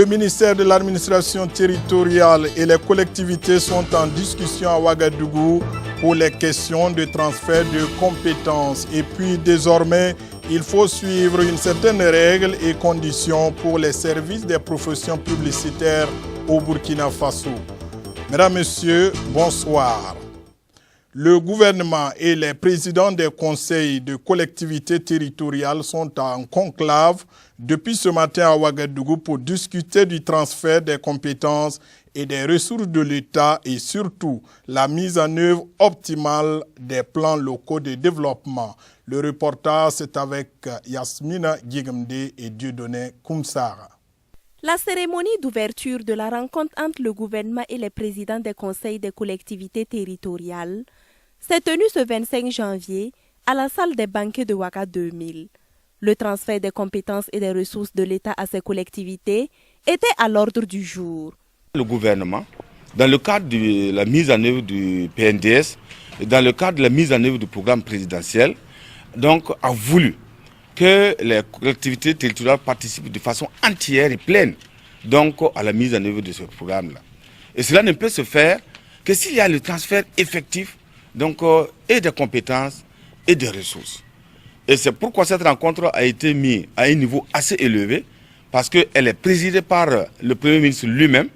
Le ministère de l'administration territoriale et les collectivités sont en discussion à Ouagadougou pour les questions de transfert de compétences. Et puis désormais, il faut suivre une certaine règle et conditions pour les services des professions publicitaires au Burkina Faso. Mesdames, Messieurs, bonsoir. Le gouvernement et les présidents des conseils de collectivités territoriales sont en conclave depuis ce matin à Ouagadougou pour discuter du transfert des compétences et des ressources de l'État et surtout la mise en œuvre optimale des plans locaux de développement. Le reportage, c'est avec Yasmina Djigamde et Dieudonné Koumsara. La cérémonie d'ouverture de la rencontre entre le gouvernement et les présidents des conseils des collectivités territoriales s'est tenue ce 25 janvier à la salle des banquets de Ouaga 2000. Le transfert des compétences et des ressources de l'État à ces collectivités était à l'ordre du jour. Le gouvernement, dans le cadre de la mise en œuvre du PNDS et dans le cadre de la mise en œuvre du programme présidentiel, donc, a voulu que les collectivités territoriales participent de façon entière et pleine donc, à la mise en œuvre de ce programme-là. Et cela ne peut se faire que s'il y a le transfert effectif donc, et des compétences et des ressources. Et c'est pourquoi cette rencontre a été mise à un niveau assez élevé, parce qu'elle est présidée par le Premier ministre lui-même,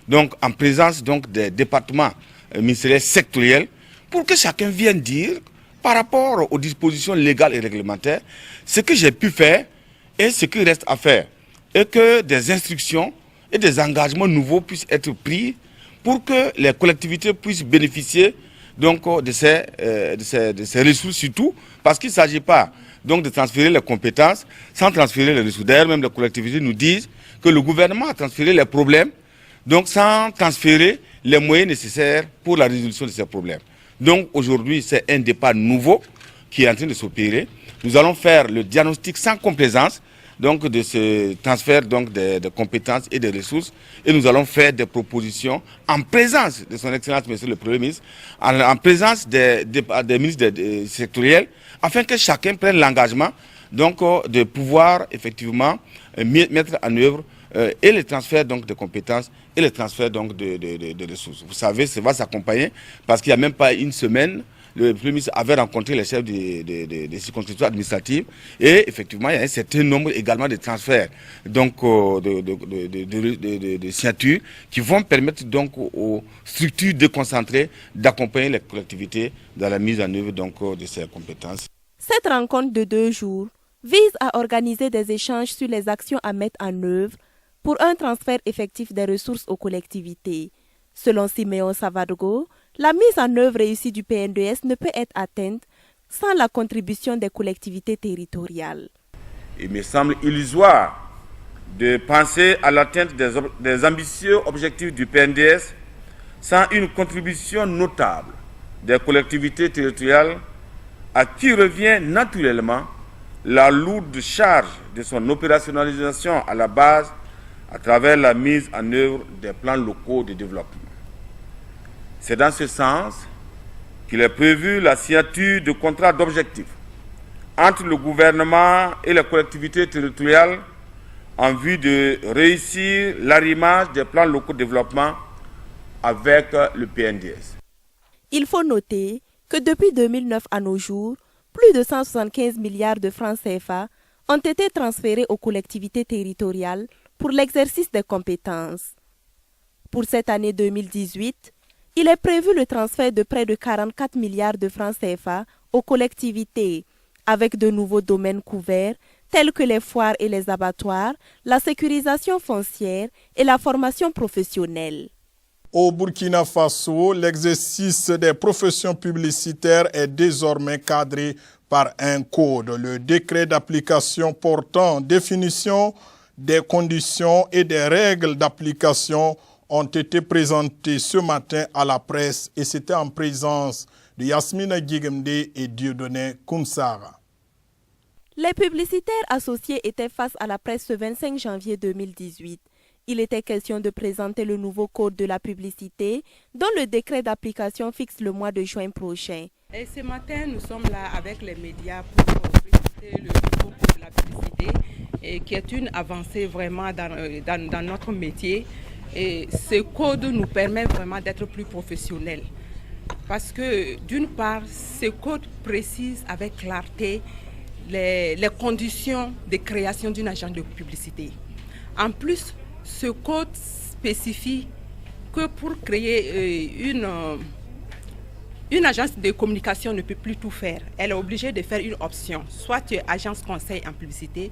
donc en présence donc, des départements ministériels sectoriels, pour que chacun vienne dire, par rapport aux dispositions légales et réglementaires, ce que j'ai pu faire et ce qui reste à faire. Et que des instructions et des engagements nouveaux puissent être pris pour que les collectivités puissent bénéficier donc, de ces ressources surtout, parce qu'il ne s'agit pas donc, de transférer les compétences sans transférer les ressources. D'ailleurs, même les collectivités nous disent que le gouvernement a transféré les problèmes donc, sans transférer les moyens nécessaires pour la résolution de ces problèmes. Donc aujourd'hui, c'est un départ nouveau qui est en train de s'opérer. Nous allons faire le diagnostic sans complaisance donc, de ce transfert donc, de compétences et de ressources. Et nous allons faire des propositions en présence de son Excellence, Monsieur le Premier ministre, en présence des ministres sectoriels, afin que chacun prenne l'engagement donc, de pouvoir effectivement mettre en œuvre et les transferts donc, de compétences et les transferts donc, de ressources. Vous savez, ça va s'accompagner parce qu'il n'y a même pas une semaine, le Premier ministre avait rencontré les chefs des circonscriptions administratives et effectivement, il y a un certain nombre également de transferts donc, de signatures qui vont permettre donc, aux structures déconcentrées d'accompagner les collectivités dans la mise en œuvre donc, de ces compétences. Cette rencontre de 2 jours vise à organiser des échanges sur les actions à mettre en œuvre pour un transfert effectif des ressources aux collectivités. Selon Siméon Savadogo, la mise en œuvre réussie du PNDS ne peut être atteinte sans la contribution des collectivités territoriales. Il me semble illusoire de penser à l'atteinte des ambitieux objectifs du PNDS sans une contribution notable des collectivités territoriales à qui revient naturellement la lourde charge de son opérationnalisation à la base à travers la mise en œuvre des plans locaux de développement. C'est dans ce sens qu'il est prévu la signature de contrats d'objectifs entre le gouvernement et les collectivités territoriales en vue de réussir l'arrimage des plans locaux de développement avec le PNDS. Il faut noter que depuis 2009 à nos jours, plus de 175 milliards de francs CFA ont été transférés aux collectivités territoriales pour l'exercice des compétences. Pour cette année 2018, il est prévu le transfert de près de 44 milliards de francs CFA aux collectivités, avec de nouveaux domaines couverts tels que les foires et les abattoirs, la sécurisation foncière et la formation professionnelle. Au Burkina Faso, l'exercice des professions publicitaires est désormais cadré par un code. Le décret d'application portant définition des conditions et des règles d'application ont été présentés ce matin à la presse et c'était en présence de Yasmina Djigamde et Dieudonné Koumsara. Les publicitaires associés étaient face à la presse ce 25 janvier 2018. Il était question de présenter le nouveau code de la publicité dont le décret d'application fixe le mois de juin prochain. Et ce matin, nous sommes là avec les médias pour Le nouveau code de la publicité, qui est une avancée vraiment dans notre métier. Et ce code nous permet vraiment d'être plus professionnels. Parce que d'une part, ce code précise avec clarté les conditions de création d'une agence de publicité. En plus, ce code spécifie que pour créer une agence de communication ne peut plus tout faire. Elle est obligée de faire une option. Soit tu es agence conseil en publicité,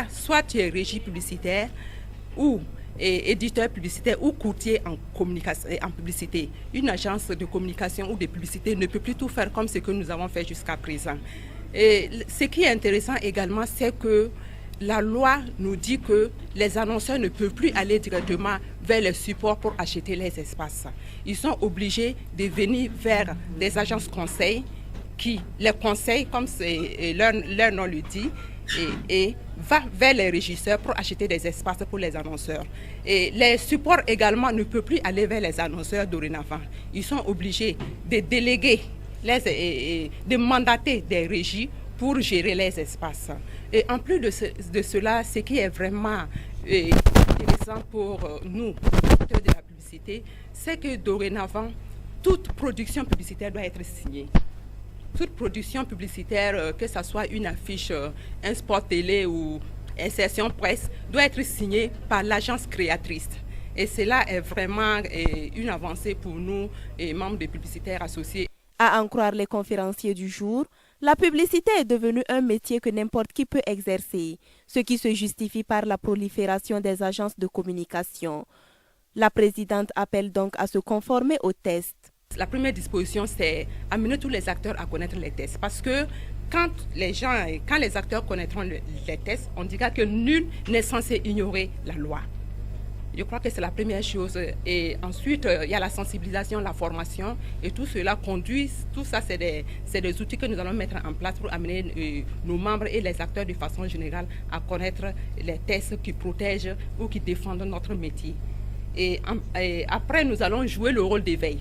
soit tu es régie publicitaire ou éditeur publicitaire ou courtier en communication, en publicité. Une agence de communication ou de publicité ne peut plus tout faire comme ce que nous avons fait jusqu'à présent. Et ce qui est intéressant également, c'est que la loi nous dit que les annonceurs ne peuvent plus aller directement vers les supports pour acheter les espaces. Ils sont obligés de venir vers des agences conseils qui les conseillent, comme leur nom le dit, et va vers les régisseurs pour acheter des espaces pour les annonceurs. Et les supports également ne peuvent plus aller vers les annonceurs dorénavant. Ils sont obligés de déléguer, de mandater des régies pour gérer les espaces. Et en plus de cela, ce qui est vraiment intéressant pour nous, acteurs de la publicité, c'est que dorénavant, toute production publicitaire doit être signée. Toute production publicitaire, que ce soit une affiche, un spot télé ou insertion presse, doit être signée par l'agence créatrice. Et cela est vraiment une avancée pour nous, membres des publicitaires associés. À en croire les conférenciers du jour, la publicité est devenue un métier que n'importe qui peut exercer, ce qui se justifie par la prolifération des agences de communication. La présidente appelle donc à se conformer aux tests. La première disposition, c'est amener tous les acteurs à connaître les tests. Parce que quand les acteurs connaîtront les tests, on dira que nul n'est censé ignorer la loi. Je crois que c'est la première chose. Et ensuite, il y a la sensibilisation, la formation. Et tout cela conduit, tout ça, c'est des outils que nous allons mettre en place pour amener nos membres et les acteurs de façon générale à connaître les tests qui protègent ou qui défendent notre métier. Et après, nous allons jouer le rôle d'éveil.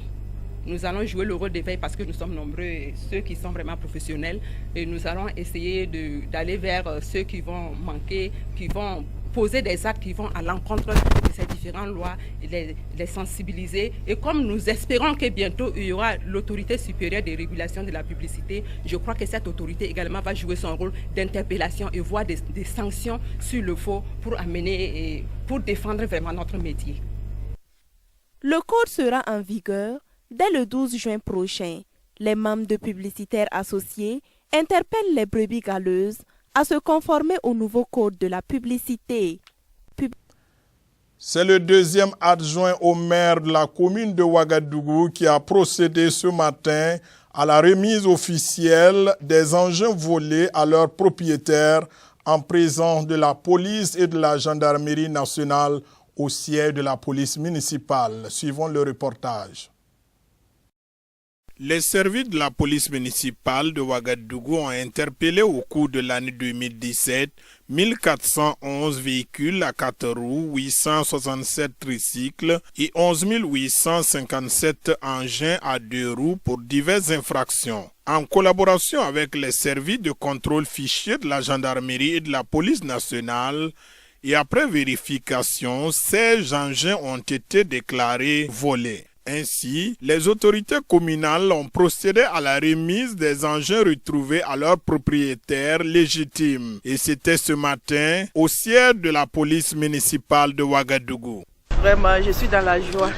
Nous allons jouer le rôle d'éveil parce que nous sommes nombreux, ceux qui sont vraiment professionnels. Et nous allons essayer d'aller vers ceux qui vont manquer, qui vont poser des actes qui vont à l'encontre de ces différentes lois, les sensibiliser. Et comme nous espérons que bientôt il y aura l'autorité supérieure de régulation de la publicité, je crois que cette autorité également va jouer son rôle d'interpellation et voir des sanctions sur le faux pour amener, pour défendre vraiment notre métier. Le code sera en vigueur dès le 12 juin prochain. Les membres de publicitaires associés interpellent les brebis galeuses à se conformer au nouveau code de la publicité. C'est le deuxième adjoint au maire de la commune de Ouagadougou qui a procédé ce matin à la remise officielle des engins volés à leurs propriétaires en présence de la police et de la gendarmerie nationale au siège de la police municipale. Suivons le reportage. Les services de la police municipale de Ouagadougou ont interpellé au cours de l'année 2017 1411 véhicules à 4 roues, 867 tricycles et 11 857 engins à 2 roues pour diverses infractions. En collaboration avec les services de contrôle fichier de la gendarmerie et de la police nationale, et après vérification, 16 engins ont été déclarés volés. Ainsi, les autorités communales ont procédé à la remise des engins retrouvés à leurs propriétaires légitimes. Et c'était ce matin au siège de la police municipale de Ouagadougou. Vraiment, je suis dans la joie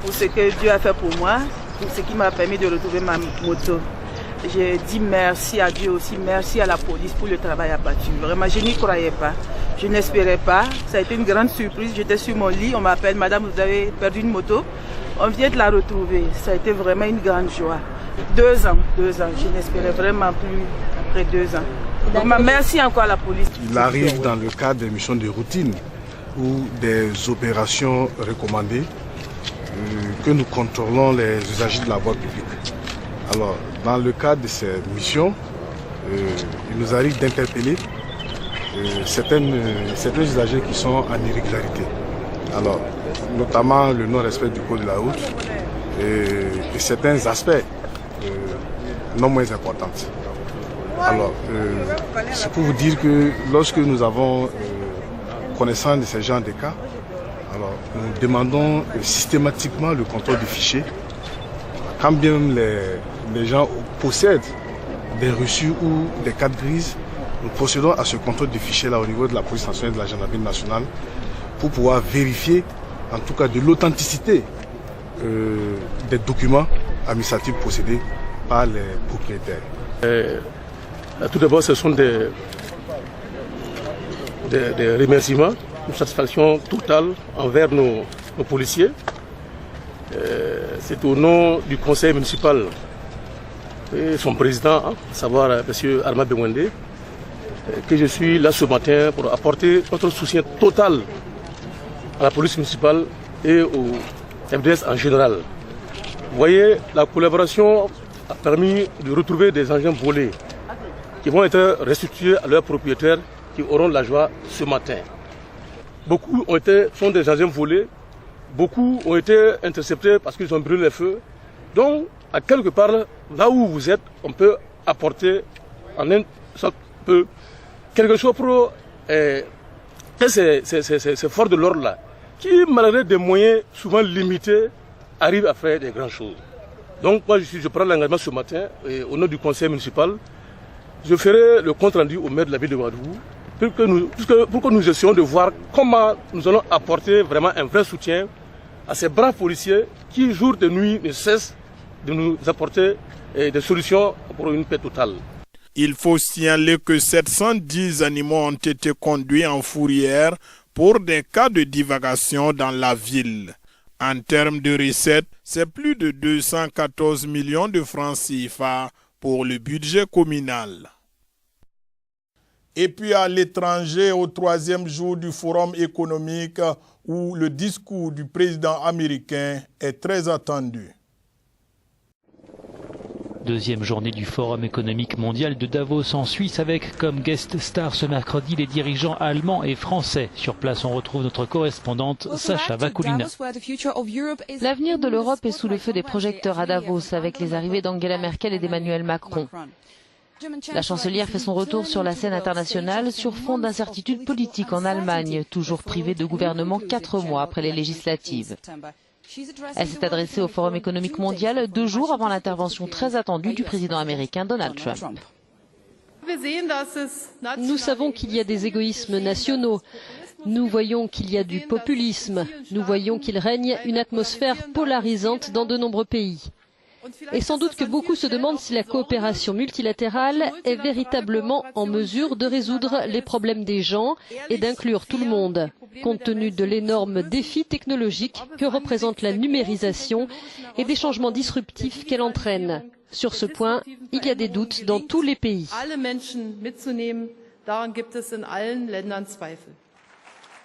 pour ce que Dieu a fait pour moi, pour ce qui m'a permis de retrouver ma moto. Je dis merci à Dieu aussi, merci à la police pour le travail abattu. Vraiment, je n'y croyais pas, je n'espérais pas. Ça a été une grande surprise. J'étais sur mon lit, on m'appelle, madame, vous avez perdu une moto. On vient de la retrouver. Ça a été vraiment une grande joie. 2 ans. Je n'espérais vraiment plus après 2 ans. Donc, merci encore à la police. Il arrive dans le cadre des missions de routine ou des opérations recommandées que nous contrôlons les usagers de la voie publique. Alors, dans le cadre de ces missions, il nous arrive d'interpeller certains usagers qui sont en irrégularité. Alors, notamment le non-respect du code de la route et certains aspects non moins importants. Alors, c'est pour vous dire que lorsque nous avons connaissance de ces genres de cas, alors nous demandons systématiquement le contrôle du fichier. Quand bien les gens possèdent des reçus ou des cartes grises, nous procédons à ce contrôle du fichier-là au niveau de la police nationale et de la gendarmerie nationale pour pouvoir vérifier, en tout cas, de l'authenticité des documents administratifs possédés par les propriétaires. Tout d'abord, ce sont des remerciements, une satisfaction totale envers nos policiers. C'est au nom du conseil municipal et son président, à savoir M. Arma Bewende, que je suis là ce matin pour apporter notre soutien total à la police municipale et au FDS en général. Vous voyez, la collaboration a permis de retrouver des engins volés qui vont être restitués à leurs propriétaires qui auront la joie ce matin. Beaucoup sont des engins volés, beaucoup ont été interceptés parce qu'ils ont brûlé les feux. Donc, à quelque part, là où vous êtes, on peut apporter en un peu quelque chose pour ces forces de l'ordre-là, qui, malgré des moyens souvent limités, arrivent à faire des grandes choses. Donc, moi, je prends l'engagement ce matin, et au nom du conseil municipal, je ferai le compte rendu au maire de la ville de Ouagadougou pour que nous essayons de voir comment nous allons apporter vraiment un vrai soutien à ces braves policiers qui, jour et nuit, ne cessent de nous apporter des solutions pour une paix totale. Il faut signaler que 710 animaux ont été conduits en fourrière pour des cas de divagation dans la ville. En termes de recettes, c'est plus de 214 millions de francs CFA pour le budget communal. Et puis à l'étranger, au 3e jour du forum économique, où le discours du président américain est très attendu. Deuxième journée du Forum économique mondial de Davos en Suisse avec comme guest star ce mercredi les dirigeants allemands et français. Sur place, on retrouve notre correspondante Sacha Vakulina. L'avenir de l'Europe est sous le feu des projecteurs à Davos avec les arrivées d'Angela Merkel et d'Emmanuel Macron. La chancelière fait son retour sur la scène internationale sur fond d'incertitude politique en Allemagne, toujours privée de gouvernement 4 mois après les législatives. Elle s'est adressée au Forum économique mondial 2 jours avant l'intervention très attendue du président américain Donald Trump. Nous savons qu'il y a des égoïsmes nationaux. Nous voyons qu'il y a du populisme. Nous voyons qu'il règne une atmosphère polarisante dans de nombreux pays. Et sans doute que beaucoup se demandent si la coopération multilatérale est véritablement en mesure de résoudre les problèmes des gens et d'inclure tout le monde, compte tenu de l'énorme défi technologique que représente la numérisation et des changements disruptifs qu'elle entraîne. Sur ce point, il y a des doutes dans tous les pays.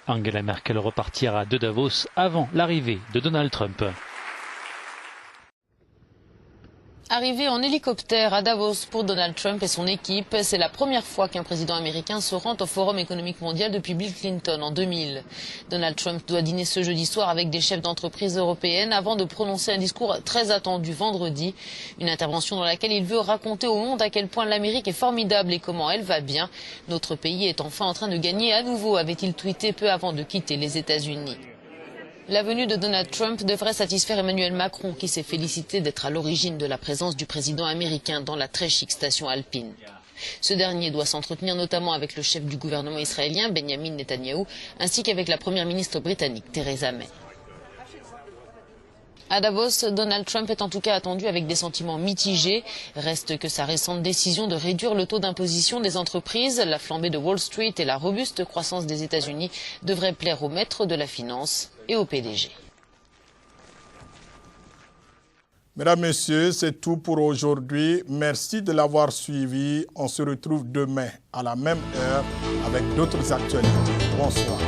Angela Merkel repartira de Davos avant l'arrivée de Donald Trump. Arrivé en hélicoptère à Davos pour Donald Trump et son équipe, c'est la première fois qu'un président américain se rend au Forum économique mondial depuis Bill Clinton en 2000. Donald Trump doit dîner ce jeudi soir avec des chefs d'entreprise européennes avant de prononcer un discours très attendu vendredi. Une intervention dans laquelle il veut raconter au monde à quel point l'Amérique est formidable et comment elle va bien. Notre pays est enfin en train de gagner à nouveau, avait-il tweeté peu avant de quitter les États-Unis. La venue de Donald Trump devrait satisfaire Emmanuel Macron, qui s'est félicité d'être à l'origine de la présence du président américain dans la très chic station alpine. Ce dernier doit s'entretenir notamment avec le chef du gouvernement israélien, Benjamin Netanyahou, ainsi qu'avec la première ministre britannique, Theresa May. À Davos, Donald Trump est en tout cas attendu avec des sentiments mitigés. Reste que sa récente décision de réduire le taux d'imposition des entreprises, la flambée de Wall Street et la robuste croissance des États-Unis devraient plaire aux maîtres de la finance et au PDG. Mesdames, Messieurs, c'est tout pour aujourd'hui. Merci de l'avoir suivi. On se retrouve demain à la même heure avec d'autres actualités. Bonsoir.